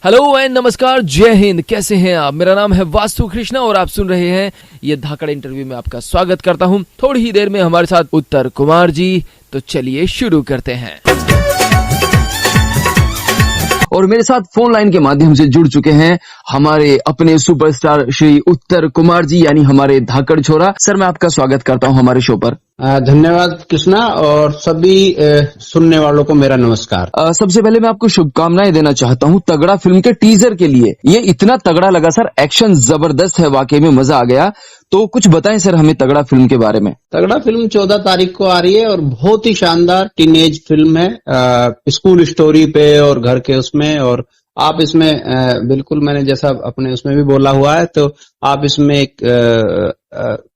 Hello and नमस्कार, जय हिंद। कैसे हैं आप? मेरा नाम है वास्तु कृष्णा और आप सुन रहे हैं ये धाकड़ इंटरव्यू में आपका स्वागत करता हूं। थोड़ी ही देर में हमारे साथ उत्तर कुमार जी, तो चलिए शुरू करते हैं। और मेरे साथ फोन लाइन के माध्यम से जुड़ चुके हैं हमारे अपने सुपरस्टार श्री उत्तर कुमार जी, यानी हमारे धाकड़ छोरा। सर, मैं आपका स्वागत करता हूं हमारे शो पर। धन्यवाद कृष्णा, और सभी सुनने वालों को मेरा नमस्कार। सबसे पहले मैं आपको शुभकामनाएं देना चाहता हूं तगड़ा फिल्म के टीजर के लिए। ये इतना तगड़ा लगा सर, एक्शन जबरदस्त है, वाकई में मजा आ गया। तो कुछ बताएं सर हमें तगड़ा फिल्म के बारे में। तगड़ा फिल्म 14 तारीख को आ रही है और बहुत ही शानदार टीनेज फिल्म है, स्कूल स्टोरी पे और घर के उसमें। और आप इसमें बिल्कुल मैंने जैसा अपने उसमें भी बोला हुआ है, तो आप इसमें एक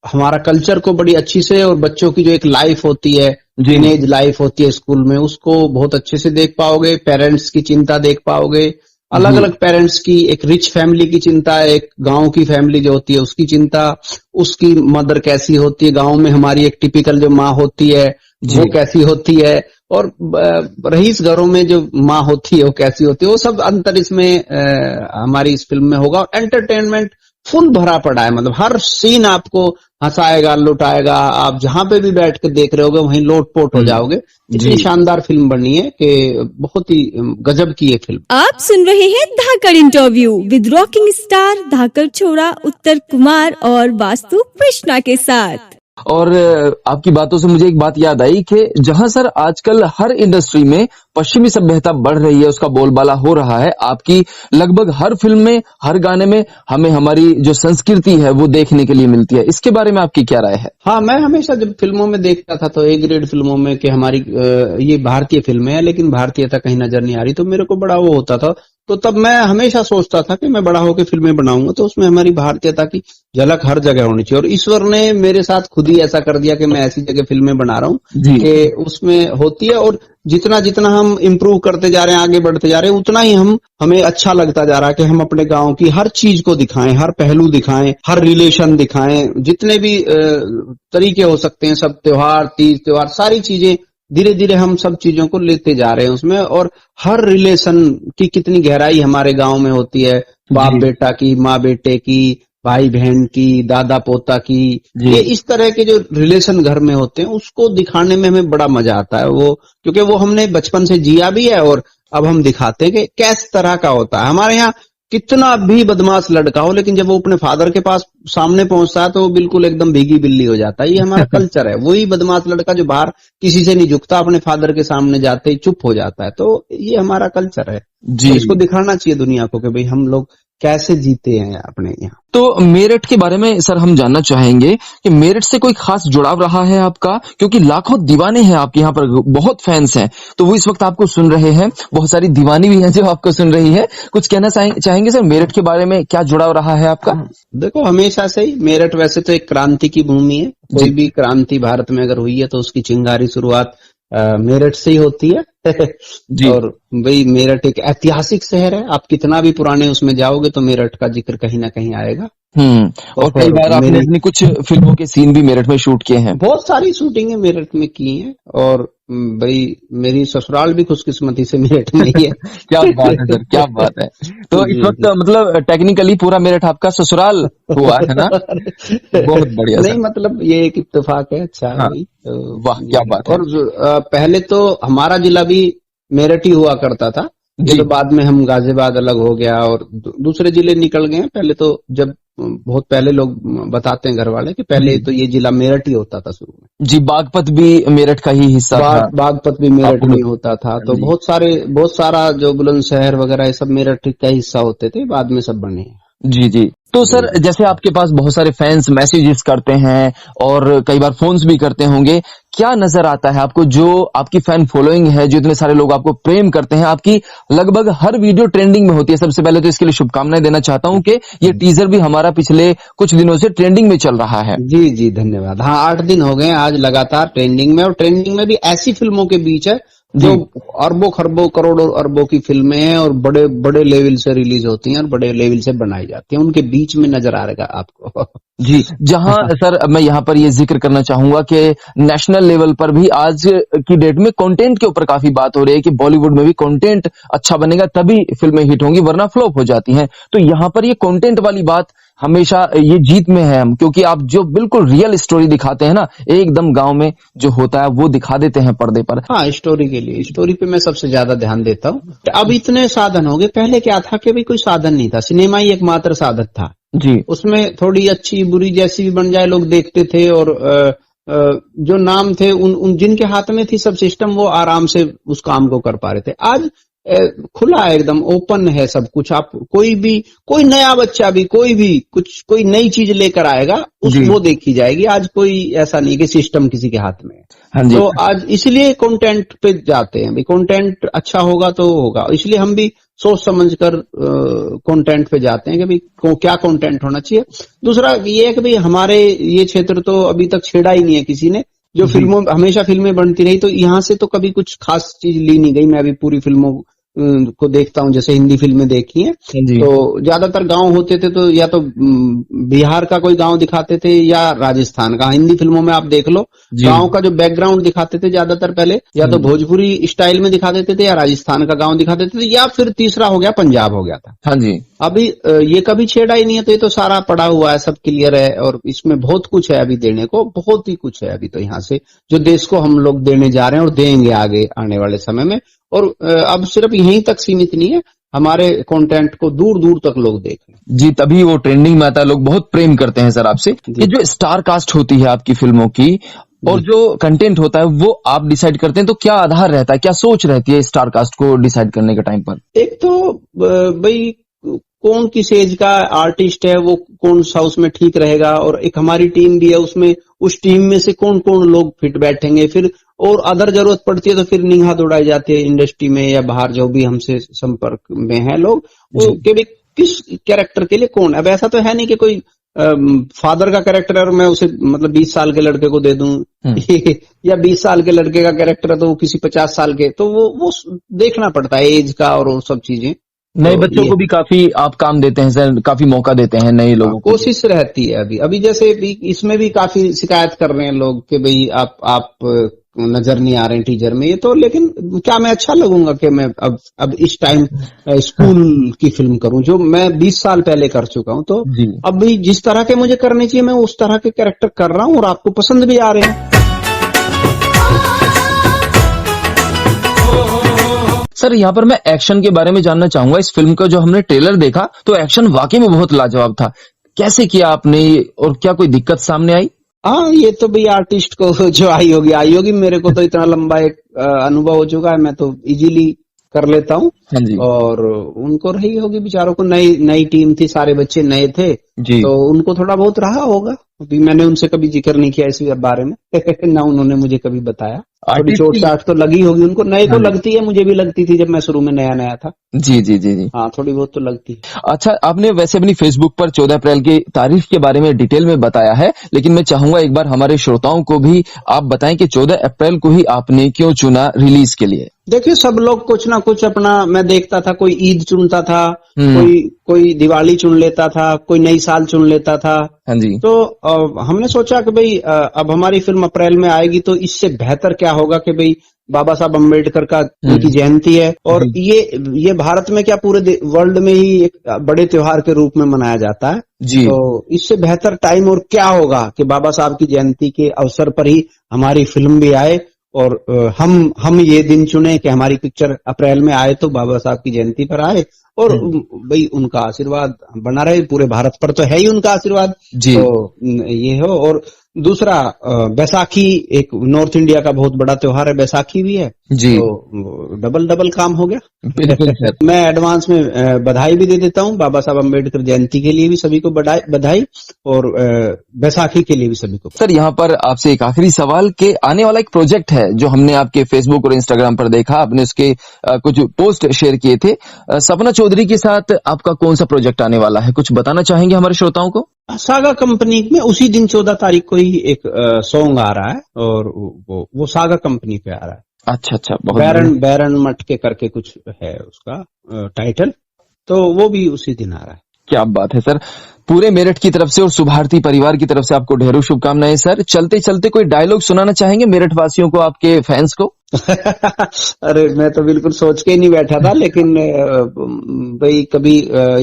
हमारा कल्चर को बड़ी अच्छी से, और बच्चों की जो एक लाइफ होती है, टीनेज लाइफ होती है स्कूल में, उसको बहुत अच्छे से देख पाओगे। पेरेंट्स की चिंता देख पाओगे, अलग अलग पेरेंट्स की, एक रिच फैमिली की चिंता, एक गांव की फैमिली जो होती है उसकी चिंता, उसकी मदर कैसी होती है, गांव में हमारी एक टिपिकल जो माँ होती है वो कैसी होती है, और रईस घरों में जो माँ होती है वो कैसी होती है, वो सब अंतर इसमें हमारी इस फिल्म में होगा। और एंटरटेनमेंट फुल भरा पड़ा है, मतलब हर सीन आपको हंसाएगा, लुटाएगा। आप जहां पे भी बैठ के देख रहे होगे वहीं लोटपोट हो जाओगे। इतनी शानदार फिल्म बनी है कि बहुत ही गजब की ये फिल्म। आप सुन रहे हैं धाकड़ इंटरव्यू विद रॉकिंग स्टार धाकड़ छोरा उत्तर कुमार और वास्तु कृष्णा के साथ। और आपकी बातों से मुझे एक बात याद आई कि जहां सर आजकल हर इंडस्ट्री में पश्चिमी सभ्यता बढ़ रही है, उसका बोलबाला हो रहा है, आपकी लगभग हर फिल्म में, हर गाने में हमें हमारी जो संस्कृति है वो देखने के लिए मिलती है। इसके बारे में आपकी क्या राय है? हाँ, मैं हमेशा जब फिल्मों में देखता था तो ए ग्रेड फिल्मों में कि हमारी ये भारतीय फिल्में हैं लेकिन भारतीयता कहीं नजर नहीं आ रही, तो मेरे को बड़ा वो होता था। तो तब मैं हमेशा सोचता था कि मैं बड़ा होकर फिल्में बनाऊंगा तो उसमें हमारी भारतीयता की झलक हर जगह होनी चाहिए। और ईश्वर ने मेरे साथ खुद ही ऐसा कर दिया कि मैं ऐसी जगह फिल्में बना रहा हूँ कि उसमें होती है। और जितना जितना हम इम्प्रूव करते जा रहे हैं, आगे बढ़ते जा रहे हैं, उतना ही हमें अच्छा लगता जा रहा है कि हम अपने गांव की हर चीज को दिखाएं, हर पहलू दिखाएं, हर रिलेशन दिखाएं, जितने भी तरीके हो सकते हैं, सब त्योहार, तीज त्योहार, सारी चीजें धीरे धीरे हम सब चीजों को लेते जा रहे हैं उसमें। और हर रिलेशन की कितनी गहराई हमारे गांव में होती है, बाप बेटा की, माँ बेटे की, भाई बहन की, दादा पोता की, ये इस तरह के जो रिलेशन घर में होते हैं उसको दिखाने में हमें बड़ा मजा आता है। वो क्योंकि वो हमने बचपन से जिया भी है और अब हम दिखाते हैं कि किस तरह का होता है। हमारे यहाँ कितना भी बदमाश लड़का हो, लेकिन जब वो अपने फादर के पास सामने पहुंचता है तो वो बिल्कुल एकदम भीगी बिल्ली हो जाता है। ये हमारा कल्चर है। वही बदमाश लड़का जो बाहर किसी से नहीं झुकता, अपने फादर के सामने जाते ही चुप हो जाता है। तो ये हमारा कल्चर है जी। तो इसको दिखाना चाहिए दुनिया को कि भाई हम लोग कैसे जीते हैं अपने यहाँ। तो मेरठ के बारे में सर हम जानना चाहेंगे कि मेरठ से कोई खास जुड़ाव रहा है आपका, क्योंकि लाखों दीवाने हैं आपके यहाँ पर, बहुत फैंस हैं, तो वो इस वक्त आपको सुन रहे हैं, बहुत सारी दीवानी भी हैं जो आपको सुन रही है। कुछ कहना चाहेंगे सर मेरठ के बारे में, क्या जुड़ाव रहा है आपका? देखो, हमेशा से ही मेरठ वैसे तो एक क्रांति की भूमि है। कोई भी क्रांति भारत में अगर हुई है तो उसकी चिंगारी शुरुआत मेरठ से ही होती है जी। और भाई मेरठ एक ऐतिहासिक शहर है। आप कितना भी पुराने उसमें जाओगे तो मेरठ का जिक्र कहीं ना कहीं आएगा। और कई बार आपने अपनी कुछ फिल्मों के सीन भी मेरठ में शूट किए हैं। बहुत सारी शूटिंगें मेरठ में की हैं। और भाई मेरी ससुराल भी खुशकिस्मती से मेरठ में ही है। क्या बात है सर, क्या बात है। तो इस वक्त मतलब टेक्निकली पूरा मेरठ आपका ससुराल हुआ है ना? बहुत बढ़िया। नहीं, मतलब ये एक इत्तेफाक है। अच्छा, हाँ। वाह, क्या बात है। और पहले तो हमारा जिला भी मेरठ ही हुआ करता था, ये तो बाद में हम गाजियाबाद अलग हो गया और दूसरे जिले निकल गए। पहले तो जब बहुत पहले लोग बताते हैं घर वाले कि पहले तो ये जिला मेरठ ही होता था शुरू में जी। बागपत भी मेरठ का ही हिस्सा था। बागपत भी मेरठ में होता था। तो बहुत सारा जो बुलंदशहर वगैरह ये सब मेरठ का हिस्सा होते थे, बाद में सब बने जी जी। तो सर जैसे आपके पास बहुत सारे फैंस मैसेजेस करते हैं और कई बार फोन्स भी करते होंगे, क्या नजर आता है आपको जो आपकी फैन फॉलोइंग है, जो इतने सारे लोग आपको प्रेम करते हैं, आपकी लगभग हर वीडियो ट्रेंडिंग में होती है। सबसे पहले तो इसके लिए शुभकामनाएं देना चाहता हूं कि ये टीजर भी हमारा पिछले कुछ दिनों से ट्रेंडिंग में चल रहा है। जी जी, धन्यवाद। हाँ, 8 दिन हो गए आज लगातार ट्रेंडिंग में, और ट्रेंडिंग में भी ऐसी फिल्मों के बीच है जो अरबों खरबों करोड़ों अरबों की फिल्में हैं और बड़े बड़े लेवल से रिलीज होती हैं और बड़े लेवल से बनाई जाती हैं, उनके बीच में नजर आ रहेगा आपको। जी, जहां सर मैं यहाँ पर ये जिक्र करना चाहूंगा कि नेशनल लेवल पर भी आज की डेट में कंटेंट के ऊपर काफी बात हो रही है कि बॉलीवुड में भी कंटेंट अच्छा बनेगा तभी फिल्में हिट होंगी, वरना फ्लॉप हो जाती हैं। तो यहाँ पर ये कंटेंट वाली बात हमेशा ये जीत में है हम, क्योंकि आप जो बिल्कुल रियल स्टोरी दिखाते हैं ना, एकदम गांव में जो होता है वो दिखा देते हैं पर्दे पर। हाँ, स्टोरी के लिए, स्टोरी पे मैं सबसे ज्यादा ध्यान देता हूँ। अब इतने साधन हो गए, पहले क्या था कि भाई कोई साधन नहीं था, सिनेमा ही एकमात्र साधन था जी, उसमें थोड़ी अच्छी बुरी जैसी भी बन जाए लोग देखते थे, और जो नाम थे उन जिनके हाथ में थी सब सिस्टम, वो आराम से उस काम को कर पा रहे थे। आज खुला है, एकदम ओपन है सब कुछ। आप कोई नया बच्चा भी कोई नई चीज लेकर आएगा वो देखी जाएगी। आज कोई ऐसा नहीं कि सिस्टम किसी के हाथ में है। हाँ जी। तो आज इसलिए कंटेंट पे जाते हैं, भाई कंटेंट अच्छा होगा तो होगा, इसलिए हम भी सोच समझकर कंटेंट पे जाते हैं कि भाई क्या कंटेंट होना चाहिए। दूसरा ये है कि भाई हमारे ये क्षेत्र तो अभी तक छेड़ा ही नहीं है किसी ने, जो फिल्मों हमेशा फिल्में बनती रही, तो यहाँ से तो कभी कुछ खास चीज ली नहीं गई। मैं अभी पूरी फिल्मों को देखता हूँ, जैसे हिंदी फिल्में देखी हैं तो ज्यादातर गांव होते थे, तो या तो बिहार का कोई गांव दिखाते थे या राजस्थान का। हिंदी फिल्मों में आप देख लो, गांव का जो बैकग्राउंड दिखाते थे ज्यादातर पहले, या तो भोजपुरी स्टाइल में दिखा देते थे, या राजस्थान का गांव दिखा देते थे, या फिर तीसरा हो गया पंजाब हो गया था। हाँ जी। अभी ये कभी छेड़ा ही नहीं है, तो ये तो सारा पड़ा हुआ है, सब क्लियर है, और इसमें बहुत कुछ है अभी देने को, बहुत ही कुछ है अभी तो यहाँ से जो देश को हम लोग देने जा रहे हैं और देंगे आगे आने वाले समय में। और अब सिर्फ यहीं तक सीमित नहीं है, हमारे कंटेंट को दूर दूर तक लोग देख रहे हैं। जी, तभी वो ट्रेंडिंग में आता है, लोग बहुत प्रेम करते हैं सर आपसे। कि जो स्टार कास्ट होती है आपकी फिल्मों की और जो कंटेंट होता है वो आप डिसाइड करते हैं, तो क्या आधार रहता है, क्या सोच रहती है स्टार कास्ट को डिसाइड करने के टाइम पर? एक तो भाई कौन किस एज का आर्टिस्ट है, वो कौन सा उसमें ठीक रहेगा, और एक हमारी टीम भी है उसमें, उस टीम में से कौन कौन लोग फिट बैठेंगे। फिर और अदर जरूरत पड़ती है तो फिर निगाह दौड़ाई जाती है इंडस्ट्री में या बाहर जो भी हमसे संपर्क में है लोग, वो कि भाई किस कैरेक्टर के लिए कौन। अब ऐसा तो है नहीं कि कोई फादर का कैरेक्टर है और मैं उसे मतलब 20 साल के लड़के को दे दूं या 20 साल के लड़के का कैरेक्टर है तो वो किसी 50 साल के, तो वो देखना पड़ता है एज का और वो सब चीजें। नए तो बच्चों को भी काफी आप काम देते हैं सर, काफी मौका देते हैं नए लोगों को। कोशिश रहती है अभी जैसे इसमें भी काफी शिकायत कर रहे हैं लोग कि भाई आप नजर नहीं आ रहे हैं टीजर में, ये तो, लेकिन क्या मैं अच्छा लगूंगा कि मैं अब इस टाइम स्कूल की फिल्म करूं जो मैं 20 साल पहले कर चुका हूं, तो अब भी जिस तरह के मुझे करने चाहिए मैं उस तरह के कैरेक्टर कर रहा हूं और आपको पसंद भी आ रहे हैं। सर यहाँ पर मैं एक्शन के बारे में जानना चाहूंगा। इस फिल्म का जो हमने ट्रेलर देखा तो एक्शन वाकई में बहुत लाजवाब था। कैसे किया आपने और क्या कोई दिक्कत सामने आई? हाँ, ये तो भाई आर्टिस्ट को जो आई होगी। मेरे को तो इतना लंबा एक अनुभव हो चुका है, मैं तो इजीली कर लेता हूँ। हाँ जी। और उनको रही होगी बेचारों को, नई टीम थी, सारे बच्चे नए थे जी। तो उनको थोड़ा बहुत रहा होगा। अभी मैंने उनसे कभी जिक्र नहीं किया इस बारे में ना उन्होंने मुझे कभी बताया। थोड़ी चोट साट तो लगी होगी उनको, नए को लगती है, मुझे भी लगती थी जब मैं शुरू में नया था। जी जी जी जी। हाँ, थोड़ी बहुत तो लगती है। अच्छा, आपने वैसे अपनी फेसबुक पर 14 अप्रैल की तारीख के बारे में डिटेल में बताया है, लेकिन मैं चाहूंगा एक बार हमारे श्रोताओं को भी आप बताएं कि 14 अप्रैल को ही आपने क्यों चुना रिलीज के लिए? देखिए, सब लोग कुछ ना कुछ अपना, मैं देखता था कोई ईद चुनता था, कोई दिवाली चुन लेता था, कोई नई साल चुन लेता था। हाँ जी। तो हमने सोचा कि भाई अब हमारी फिल्म अप्रैल में आएगी तो इससे बेहतर क्या होगा कि भाई बाबा साहब अम्बेडकर का उनकी जयंती है, और ये भारत में क्या पूरे वर्ल्ड में ही एक बड़े त्योहार के रूप में मनाया जाता है जी। तो इससे बेहतर टाइम और क्या होगा कि बाबा साहब की जयंती के अवसर पर ही हमारी फिल्म भी आए, और हम ये दिन चुने कि हमारी पिक्चर अप्रैल में आए तो बाबा साहब की जयंती पर आए, और भाई उनका आशीर्वाद बना रहे, पूरे भारत पर तो है ही उनका आशीर्वाद जी। तो ये हो। और दूसरा, बैसाखी एक नॉर्थ इंडिया का बहुत बड़ा त्योहार है, बैसाखी भी है जी। तो डबल काम हो गया। बिल्कुल सर। मैं एडवांस में बधाई भी दे देता हूँ, बाबा साहब अम्बेडकर जयंती के लिए भी सभी को बधाई, और बैसाखी के लिए भी सभी को। सर, यहाँ पर आपसे एक आखिरी सवाल के आने वाला एक प्रोजेक्ट है जो हमने आपके फेसबुक और इंस्टाग्राम पर देखा, आपने उसके कुछ पोस्ट शेयर किए थे। सपना चौधरी के साथ आपका कौन सा प्रोजेक्ट आने वाला है, कुछ बताना चाहेंगे हमारे श्रोताओं को? सागा कंपनी में उसी दिन 14 तारीख को ही एक सॉन्ग आ रहा है, और वो सागा कंपनी पे आ रहा है। अच्छा, बहुत बढ़िया। बैरन मटके करके कुछ है उसका टाइटल, तो वो भी उसी दिन आ रहा है। क्या बात है सर। पूरे मेरठ की तरफ से और सुभारती परिवार की तरफ से आपको ढेरों शुभकामनाएं सर। चलते चलते कोई डायलॉग सुनाना चाहेंगे मेरठ वासियों को, आपके फैंस को? अरे मैं तो बिल्कुल सोच के ही नहीं बैठा था, लेकिन भाई कभी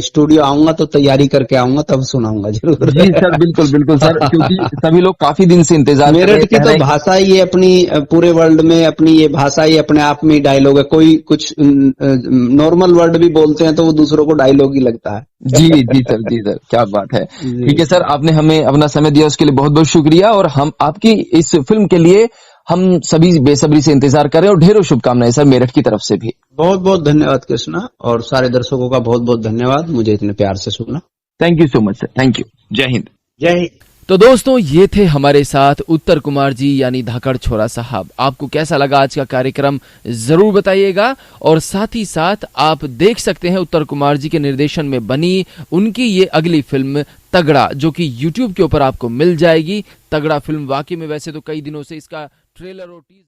स्टूडियो आऊंगा तो तैयारी करके आऊंगा, तब सुनाऊंगा जरूर। जी सर, बिल्कुल बिल्कुल सर, क्योंकि सभी लोग काफी दिन से इंतजार कर रहे मेरठ की हैं। तो भाषा ही अपनी, पूरे वर्ल्ड में अपनी ये भाषा ही अपने आप में डायलॉग है। कोई कुछ नॉर्मल वर्ड भी बोलते हैं तो वो दूसरों को डायलॉग ही लगता है। जी जी सर, क्या बात है। ठीक है सर, आपने हमें अपना समय दिया उसके लिए बहुत बहुत शुक्रिया, और हम आपकी इस फिल्म के लिए हम सभी बेसब्री से इंतजार कर रहे हैं, और ढेरों शुभकामनाएं सर मेरठ की तरफ से भी। बहुत बहुत धन्यवाद कृष्णा, और सारे दर्शकों का बहुत बहुत धन्यवाद मुझे इतने प्यार से सुना। Thank you so much sir, thank you. जय हिंद। जय हिंद। तो दोस्तों, ये थे हमारे साथ उत्तर कुमार जी यानी धाकड़ छोरा साहब। आपको कैसा लगा आज का कार्यक्रम जरूर बताइएगा, और साथ ही साथ आप देख सकते हैं उत्तर कुमार जी के निर्देशन में बनी उनकी ये अगली फिल्म तगड़ा, जो कि YouTube के ऊपर आपको मिल जाएगी। तगड़ा फिल्म वाकई में, वैसे तो कई दिनों से इसका ट्रेलर और टीजर